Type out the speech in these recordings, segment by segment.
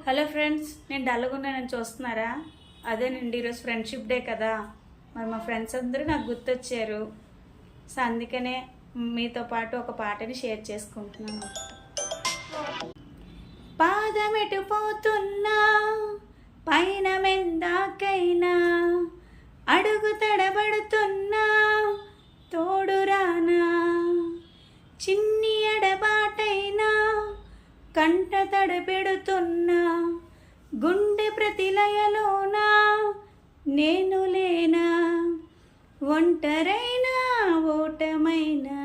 Hello friends, నేను డల్గా ఉన్నానని చూస్తున్నారా? అదేనండి, ఈరోజు ఫ్రెండ్షిప్ డే కదా. మరి మా ఫ్రెండ్స్ అందరూ నాకు గుర్తొచ్చారు. సో అందుకనే మీతో పాటు ఒక పాటని షేర్ చేసుకుంటున్నాను. పాదమెటు పోతున్నా పైన మెందాకైనా, అడుగు తడబడుతున్నా తోడురానా, చిన్ని ఎడబాటైనా కంట తడబెడుతున్నా, గుండె ప్రతిలయలోనా నేను లేనా, ఒంటరైనా ఓటమైనా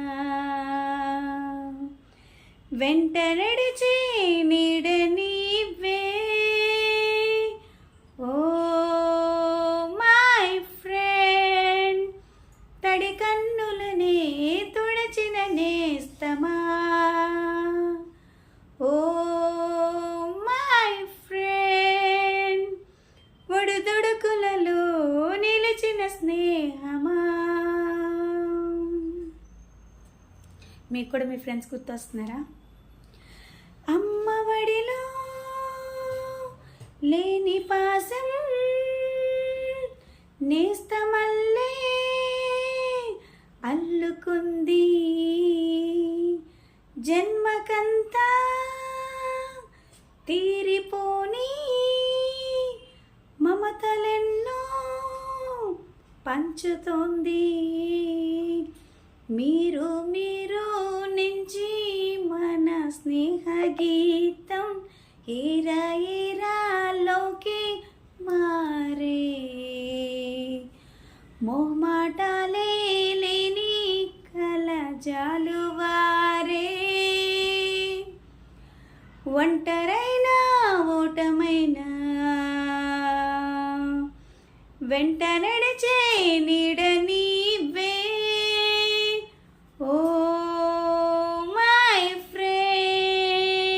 వెంట నడిచే నీడ నీవే. ఓ మై ఫ్రెండ్, తడి కన్నులనే తుడచిన నేస్తమా. ఓ మై ఫ్రెండ్, ఒడుదుడుకులలో నిలిచిన స్నేహమా. మీకు కూడా మీ ఫ్రెండ్స్ గుర్తొస్తున్నారా? అమ్మ వడిలో లేని పాసం నేస్తమల్లే అల్లుకుంది, జన్మకంతా తీరిపోని మమతలెన్నో పంచుతోంది. మీరు మీరు నుంచి మన స్నేహ గీతం ఏరా ఏరాలోకి మారే, మొహమాటాలే లేని కలజాలువారే, ఒంటరైనా ఓటమైనా వెంట నడిచే నీడ నీవే. ఓ మై ఫ్రెండ్,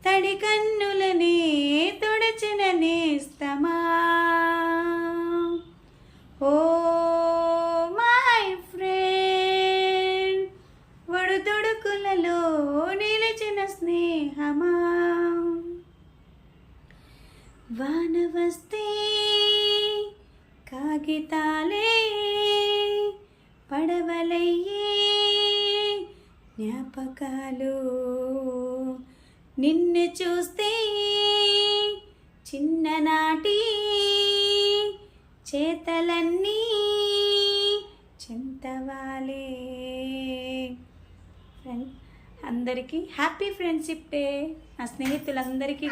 తడి కన్నులనే తుడచిన నేస్తమా. ఓ మై ఫ్రెండ్, ఒడుదుడుకులలో నిలిచిన స్నేహమా. వాన వస్తే కాగితాలే పడవలయ్యే జ్ఞాపకాలు, నిన్ను చూస్తే చిన్ననాటి చేతలన్నీ చింతవాలే. అందరికీ హ్యాపీ ఫ్రెండ్షిప్ డే. నా స్నేహితులందరికీ